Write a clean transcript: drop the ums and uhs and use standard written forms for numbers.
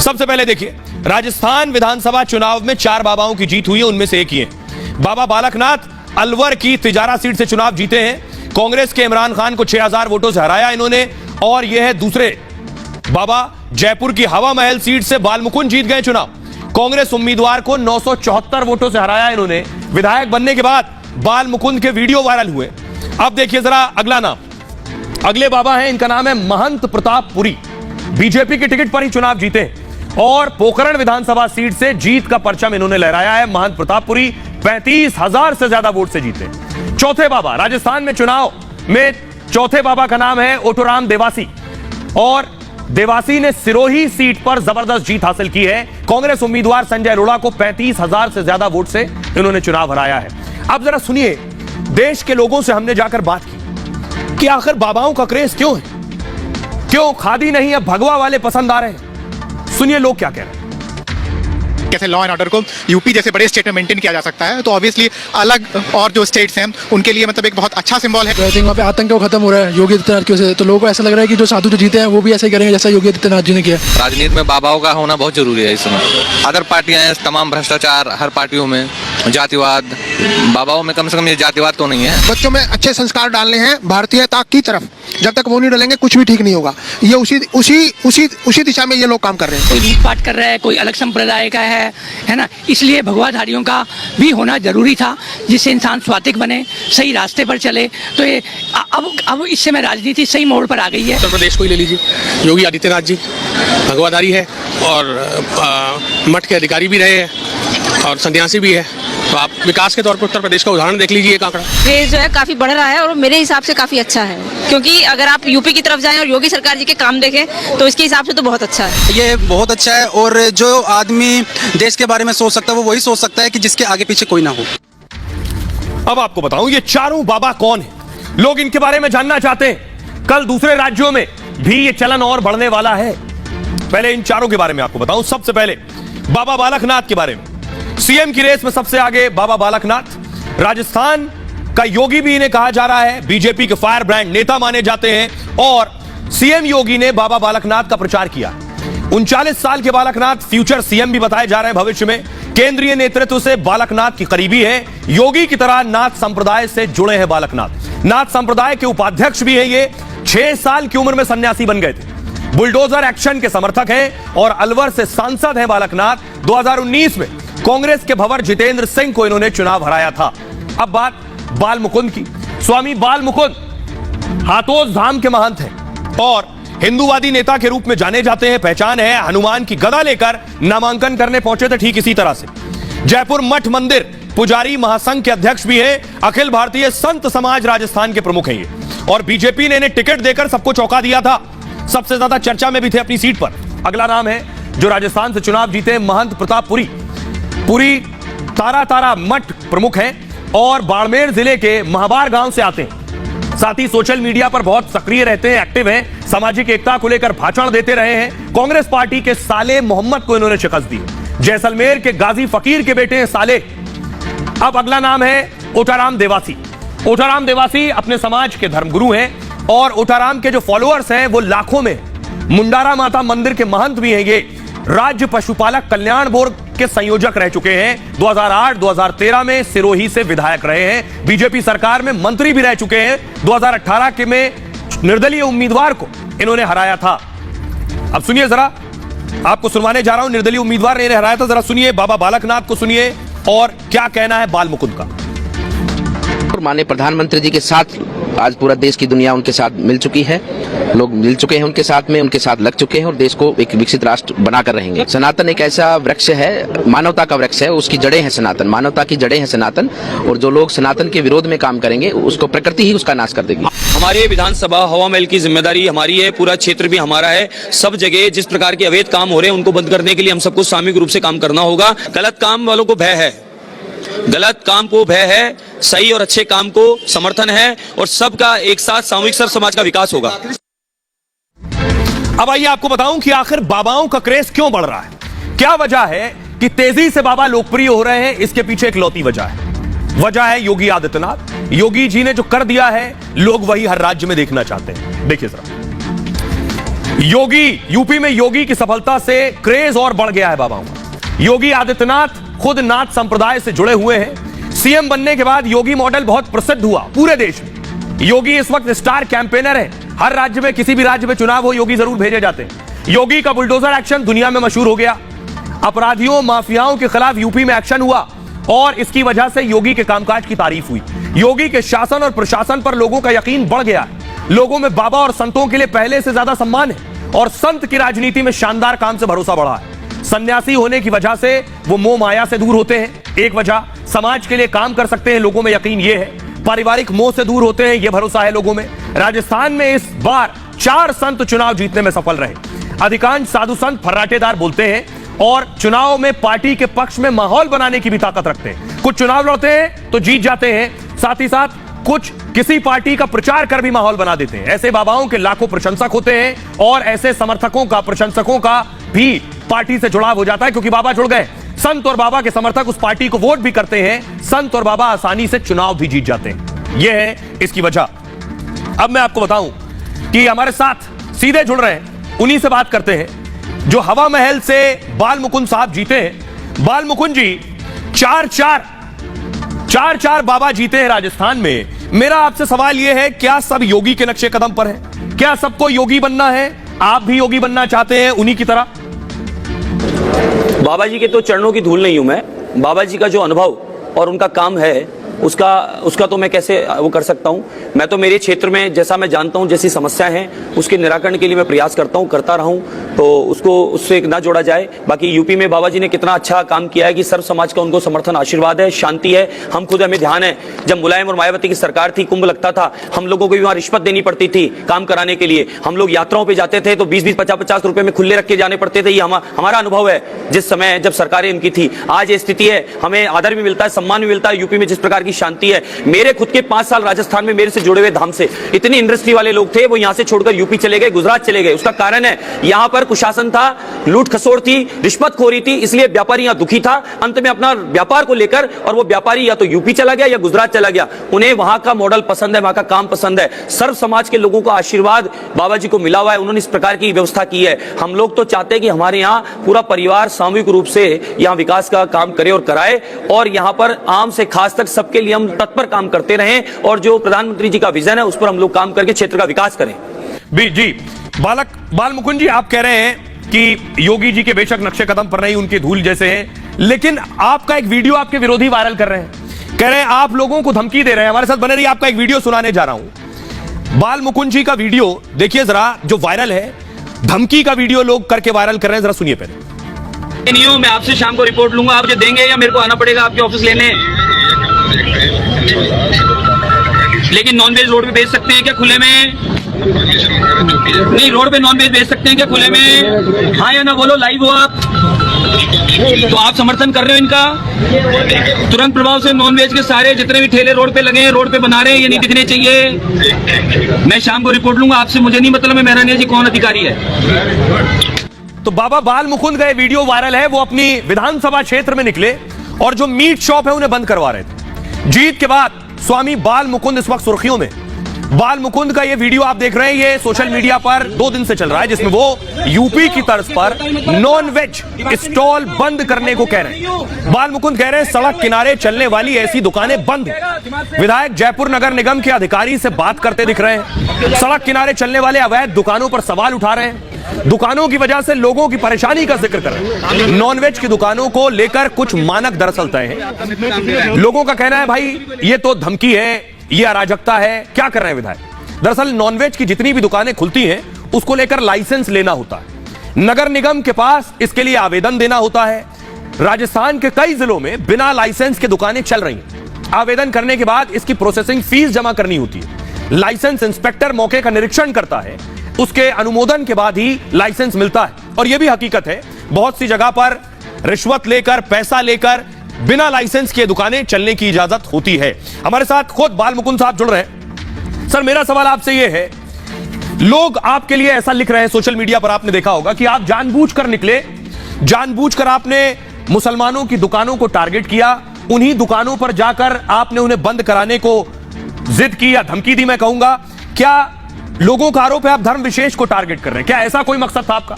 सबसे पहले देखिए, राजस्थान विधानसभा चुनाव में 4 बाबाओं की जीत हुई है, उनमें से एक ही है बाबा बालकनाथ। अलवर की तिजारा सीट से चुनाव जीते हैं। कांग्रेस के इमरान खान को 6000 वोटों से हराया इन्होंने। और यह है दूसरे बाबा। जयपुर की हवा महल सीट से बालमुकुंद जीत गए चुनाव। कांग्रेस उम्मीदवार को 974 वोटों से हराया इन्होंने। विधायक बनने के बाद बालमुकुंद के वीडियो वायरल हुए। अब देखिए जरा अगला नाम। अगले बाबा हैं, इनका नाम है महंत प्रताप पुरी। बीजेपी के टिकट पर ही चुनाव जीते और पोखरण विधानसभा सीट से जीत का परचम इन्होंने लहराया है। महंत प्रताप पुरी 35,000 से ज्यादा वोट से जीते। चौथे बाबा, राजस्थान में चुनाव में चौथे बाबा का नाम है ओटोराम देवासी और देवासी ने सिरोही सीट पर जबरदस्त जीत हासिल की है। कांग्रेस उम्मीदवार संजय अरोड़ा को 35,000 से ज्यादा वोट से इन्होंने चुनाव हराया है। अब जरा सुनिए, देश के लोगों से हमने जाकर बात की कि आखिर बाबाओं का क्रेज क्यों है, क्यों खादी नहीं अब भगवा वाले पसंद आ रहे हैं। सुनिए लोग क्या कह रहे हैं। कैसे लॉ एंड ऑर्डर को यूपी जैसे बड़े स्टेट में मेंटेन किया जा सकता है, तो ऑब्वियसली अलग और जो स्टेट्स हैं उनके लिए मतलब एक बहुत अच्छा सिंबल है। आई थिंक वहाँ पे आतंक को खत्म हो रहा है योगी आदित्यनाथ की वजह से, तो लोगों को ऐसा लग रहा है कि जो साधु जो जीते हैं वो भी ऐसे ही करेंगे जैसा योगी आदित्यनाथ जी ने किया। राजनीति में बाबाओं का होना बहुत जरूरी है इस समय। अदर पार्टियां हैं, तमाम भ्रष्टाचार हर पार्टियों में, जातिवाद, बाबाओं में कम से कम ये जातिवाद तो नहीं है। बच्चों में अच्छे संस्कार डालने हैं भारतीयता की तरफ, जब तक वो नहीं डालेंगे कुछ भी ठीक नहीं होगा। ये उसी दिशा में ये लोग काम कर रहे हैं। कोई लूट पाट कर रहा है, कोई अलग संप्रदाय का है ना, इसलिए भगवाधारियों का भी होना जरूरी था, जिससे इंसान स्वात्विक बने, सही रास्ते पर चले। तो ये अब इस समय राजनीति सही मोड़ पर आ गई है। उत्तर प्रदेश को ही ले लीजिए, योगी आदित्यनाथ जी भगवाधारी है और मठ के अधिकारी भी रहे हैं और सन्यासी भी है। तो आप विकास के तौर पर उत्तर प्रदेश का उदाहरण देख लीजिए। आंकड़ा क्रेज जो है काफी बढ़ रहा है और मेरे हिसाब से काफी अच्छा है, क्योंकि अगर आप यूपी की तरफ जाएं और योगी सरकार जी के काम देखें तो इसके हिसाब से तो बहुत अच्छा है। ये बहुत अच्छा है और जो आदमी देश के बारे में सोच सकता है वो वही सोच सकता है कि जिसके आगे पीछे कोई ना हो। अब आपको बताऊं ये चारों बाबा कौन है, लोग इनके बारे में जानना चाहते हैं। कल दूसरे राज्यों में भी ये चलन और बढ़ने वाला है। पहले इन चारों के बारे में आपको बताऊं। सबसे पहले बाबा बालकनाथ के बारे में। सीएम की रेस में सबसे आगे बाबा बालकनाथ। राजस्थान का योगी भी इन्हें कहा जा रहा है, बीजेपी के फायर ब्रांड नेता माने जाते हैं और सीएम योगी ने बाबा बालकनाथ का प्रचार किया। 39 साल के बालकनाथ फ्यूचर सीएम भी बताए जा रहे हैं भविष्य में। केंद्रीय नेतृत्व से बालकनाथ की करीबी है। योगी की तरह नाथ संप्रदाय से जुड़े हैं बालकनाथ। नाथ संप्रदाय के उपाध्यक्ष भी हैं ये। 6 साल की उम्र में सन्यासी बन गए थे। बुलडोजर एक्शन के समर्थक हैं और अलवर से सांसद हैं बालकनाथ। 2019 में कांग्रेस के भंवर जितेंद्र सिंह को इन्होंने चुनाव हराया था। अब बात बालमुकुंद की। स्वामी बालमुकुंद हाथोस धाम के महंत हैं और हिंदूवादी नेता के रूप में जाने जाते हैं। पहचान है, हनुमान की गदा लेकर नामांकन करने पहुंचे थे ठीक इसी तरह से। जयपुर मठ मंदिर पुजारी महासंघ के अध्यक्ष भी हैं। अखिल भारतीय संत समाज राजस्थान के प्रमुख हैं ये और बीजेपी ने इन्हें टिकट देकर सबको चौंका दिया था। सबसे ज्यादा चर्चा में भी थे अपनी सीट पर। अगला नाम है जो राजस्थान से चुनाव जीते, महंत प्रताप पुरी। पुरी तारा मठ प्रमुख हैं और बाड़मेर जिले के महाबार गांव से आते हैं। साथ ही सोशल मीडिया पर बहुत सक्रिय रहते हैं, एक्टिव हैं। सामाजिक एकता को लेकर भाषण देते रहे हैं। कांग्रेस पार्टी के साले मोहम्मद को इन्होंने शिकस्त दी। जैसलमेर के गाजी फकीर के बेटे हैं साले। अब अगला नाम है ओटाराम देवासी। ओटाराम देवासी अपने समाज के धर्मगुरु हैं और ओटाराम के जो फॉलोअर्स हैं वो लाखों में। मुंडारा माता मंदिर के महंत भी हैं ये। राज्य पशुपालक कल्याण बोर्ड के संयोजक रह चुके हैं। 2008-2013 में सिरोही से विधायक रहे हैं। बीजेपी सरकार में मंत्री भी रह चुके हैं। 2018 के में निर्दलीय उम्मीदवार को इन्होंने हराया था। अब सुनिए जरा, आपको सुनवाने जा रहा हूं। निर्दलीय उम्मीदवार ने इन्हें हराया था। जरा सुनिए बाबा बालकनाथ को सुनिए और क्या कहना है बालमुकुंद का। माननीय प्रधानमंत्री जी के साथ आज पूरा देश की दुनिया उनके साथ मिल चुकी है। लोग मिल चुके हैं उनके साथ में, उनके साथ लग चुके हैं और देश को एक विकसित राष्ट्र बनाकर रहेंगे। सनातन एक ऐसा वृक्ष है, मानवता का वृक्ष है, उसकी जड़ें हैं सनातन, मानवता की जड़ें हैं सनातन। और जो लोग सनातन के विरोध में काम करेंगे उसको प्रकृति ही उसका नाश कर देगी। हमारे विधानसभा हवा महल की जिम्मेदारी हमारी है, पूरा क्षेत्र भी हमारा है। सब जगह जिस प्रकार के अवैध काम हो रहे हैं उनको बंद करने के लिए हम सबको सामूहिक रूप से काम करना होगा। गलत काम वालों को भय है, गलत काम को भय है, सही और अच्छे काम को समर्थन है और सबका एक साथ सामूहिक सर्व समाज का विकास होगा। अब आइए आपको बताऊं कि आखिर बाबाओं का क्रेज क्यों बढ़ रहा है। क्या वजह है कि तेजी से बाबा लोकप्रिय हो रहे हैं। इसके पीछे एक लौती वजह है। वजह है योगी आदित्यनाथ। योगी जी ने जो कर दिया है लोग वही हर राज्य में देखना चाहते हैं। देखिए जरा। योगी, यूपी में योगी की सफलता से क्रेज और बढ़ गया है बाबाओं का। योगी आदित्यनाथ खुद नाथ संप्रदाय से जुड़े हुए हैं। सीएम बनने के बाद योगी मॉडल बहुत प्रसिद्ध हुआ पूरे देश में। योगी इस वक्त स्टार कैंपेनर है। हर राज्य में, किसी भी राज्य में चुनाव हो, योगी जरूर भेजे जाते हैं। योगी का बुलडोजर एक्शन दुनिया में मशहूर हो गया। अपराधियों, माफियाओं के खिलाफ यूपी में एक्शन हुआ और इसकी वजह से योगी के कामकाज की तारीफ हुई। योगी के शासन और प्रशासन पर लोगों का यकीन बढ़ गया। लोगों में बाबा और संतों के लिए पहले से ज्यादा सम्मान है और संत की राजनीति में शानदार काम से भरोसा बढ़ा है। सन्यासी होने की वजह से वो मोह माया से दूर होते हैं, एक वजह। समाज के लिए काम कर सकते हैं, लोगों में यकीन ये है। पारिवारिक मोह से दूर होते हैं, ये भरोसा है लोगों में। राजस्थान में इस बार 4 संत चुनाव जीतने में सफल रहे। अधिकांश साधु संत फर्राटेदार बोलते हैं और चुनाव में पार्टी के पक्ष में माहौल बनाने की भी ताकत रखते हैं। कुछ चुनाव लड़ते हैं तो जीत जाते हैं, साथ ही साथ कुछ किसी पार्टी का प्रचार कर भी माहौल बना देते हैं। ऐसे बाबाओं के लाखों प्रशंसक होते हैं और ऐसे समर्थकों का, प्रशंसकों का भी पार्टी से जुड़ाव हो जाता है, क्योंकि बाबा जुड़ गए। संत और बाबा के समर्थक उस पार्टी को वोट भी करते हैं। संत और बाबा आसानी से चुनाव भी जीत जाते हैं। यह है इसकी वजह। अब मैं आपको बताऊं कि हमारे साथ सीधे जुड़ रहे हैं, उन्हीं से बात करते हैं जो हवा महल से बाल मुकुंद साहब जीते हैं। बाल मुकुंद जी, 4 बाबा जीते हैं राजस्थान में। मेरा आपसे सवाल यह है, क्या सब योगी के नक्शे कदम पर है? क्या सबको योगी बनना है? आप भी योगी बनना चाहते हैं उन्हीं की तरह? बाबा जी के तो चरणों की धूल नहीं हूं मैं। बाबा जी का जो अनुभव और उनका काम है उसका तो मैं कैसे वो कर सकता हूं। मैं तो मेरे क्षेत्र में जैसा मैं जानता हूं, जैसी समस्याएं हैं उसके निराकरण के लिए मैं प्रयास करता हूं, करता रहूं, तो उससे ना जोड़ा जाए। बाकी यूपी में बाबा जी ने कितना अच्छा काम किया है कि सर्व समाज का उनको समर्थन, आशीर्वाद है, शांति है। हम खुद, हमें ध्यान है, जब मुलायम और मायावती की सरकार थी, कुंभ लगता था, हम लोगों को भी वहां रिश्वत देनी पड़ती थी काम कराने के लिए। हम लोग यात्राओं पर जाते थे तो 20-20, 50-50 रुपए में खुले रख के जाने पड़ते थे। ये हमारा अनुभव है जिस समय जब सरकारें इनकी थी। आज ये स्थिति है, हमें आदर भी मिलता है, सम्मान भी मिलता है। यूपी में जिस प्रकार की शांति है, मेरे खुद के 5 साल राजस्थान में मेरे से जुड़े हुए धाम से इतनी इंडस्ट्री वाले लोग थे, वो यहां से छोड़कर यूपी चले गए, गुजरात चले गए। उसका कारण है यहां पर कुशासन था, लूट खसोड़ थी, रिश्वतखोरी थी, इसलिए व्यापारी यहां दुखी था। अंत में अपना व्यापार को लेकर, और वो व्यापारी या तो यूपी चला गया या गुजरात चला गया। उन्हें वहां का मॉडल पसंद है, वहां का काम पसंद है। सर्व समाज के लोगों का आशीर्वाद बाबा जी को मिला हुआ है, उन्होंने इस प्रकार की व्यवस्था की है। हम लोग तो चाहते हैं कि हमारे यहां पूरा परिवार सामूहिक रूप से यहां विकास का काम करे और कराए, और यहां पर आम से खास तक सबके लिए हम तत्पर काम करते रहें, और जो प्रधानमंत्री जी का विजन है उस पर हम लोग काम करके क्षेत्र का विकास करें। जी, बाल मुकुंद जी, आप कह रहे हैं कि योगी जी के बेशक नक्शे कदम पर नहीं, उनके धूल जैसे हैं, लेकिन आपका एक वीडियो आपके विरोधी वायरल कर रहे हैं, कह रहे हैं आप लोगों को धमकी दे रहे हैं। हमारे साथ बने रहिए, आपका एक वीडियो सुनाने जा रहा हूं। बाल मुकुंद जी का वीडियो देखिए जरा, जो वायरल है, धमकी का वीडियो लोग करके वायरल कर रहे हैं, जरा सुनिए पहले। नहीं हूं मैं, आपसे शाम को रिपोर्ट लूंगा, आप मुझे देंगे या मेरे को आना पड़ेगा आपके ऑफिस लेने? लेकिन नॉनवेज रोड पे बेच सकते हैं क्या खुले में? नहीं, रोड पे नॉनवेज बेच सकते हैं क्या खुले में? हाँ या ना बोलो, लाइव हो आप, तो आप समर्थन कर रहे हो इनका? तुरंत प्रभाव से नॉनवेज के सारे जितने भी ठेले रोड पे लगे हैं, रोड पे बना रहे हैं, ये नहीं दिखने चाहिए। मैं शाम को रिपोर्ट लूंगा, आपसे मुझे नहीं मतलब है मेरा नहीं जी कौन अधिकारी है। तो बाबा बाल मुकुंद का वीडियो वायरल है, वो अपनी विधानसभा क्षेत्र में निकले और जो मीट शॉप है उन्हें बंद करवा रहे थे। जीत के बाद स्वामी बाल मुकुंद इस वक्त सुर्खियों में। बाल मुकुंद का ये वीडियो आप देख रहे हैं, ये सोशल मीडिया पर 2 दिन से चल रहा है, जिसमें वो यूपी की तर्ज पर नॉन वेज स्टॉल बंद करने को कह रहे हैं। बाल मुकुंद कह रहे हैं सड़क किनारे चलने वाली ऐसी दुकानें बंद हैं। विधायक जयपुर नगर निगम के अधिकारी से बात करते दिख रहे हैं, सड़क किनारे चलने वाले अवैध दुकानों पर सवाल उठा रहे हैं, दुकानों की वजह से लोगों की परेशानी का जिक्र कर रहे हैं। नॉनवेज की दुकानों को लेकर कुछ मानक दरअसल तय हैं। लोगों का कहना है भाई ये तो धमकी है, ये अराजकता है, क्या कर रहे हैं विधायक? दरअसल नॉनवेज की जितनी भी दुकानें खुलती हैं उसको लेकर लाइसेंस लेना होता है, नगर निगम के पास इसके लिए आवेदन देना होता है। राजस्थान के कई जिलों में बिना लाइसेंस के दुकानें चल रही हैं। आवेदन करने के बाद इसकी प्रोसेसिंग फीस जमा करनी होती है। लाइसेंस इंस्पेक्टर मौके का निरीक्षण करता है, उसके अनुमोदन के बाद ही लाइसेंस मिलता है। और यह भी हकीकत है, बहुत सी जगह पर रिश्वत लेकर, पैसा लेकर बिना लाइसेंस के दुकानें चलने की इजाजत होती है। हमारे साथ खुद बाल मुकुंद साहब जुड़ रहे हैं। सर, मेरा सवाल आपसे यह है, लोग आपके लिए ऐसा लिख रहे हैं सोशल मीडिया पर, आपने देखा होगा कि आप जानबूझकर निकले, जानबूझकर आपने मुसलमानों की दुकानों को टारगेट किया, उन्हीं दुकानों पर जाकर आपने उन्हें बंद कराने को जिद की या धमकी दी, मैं कहूंगा। क्या लोगों का आरोप है आप धर्म विशेष को टारगेट कर रहे हैं। क्या ऐसा कोई मकसद था आपका?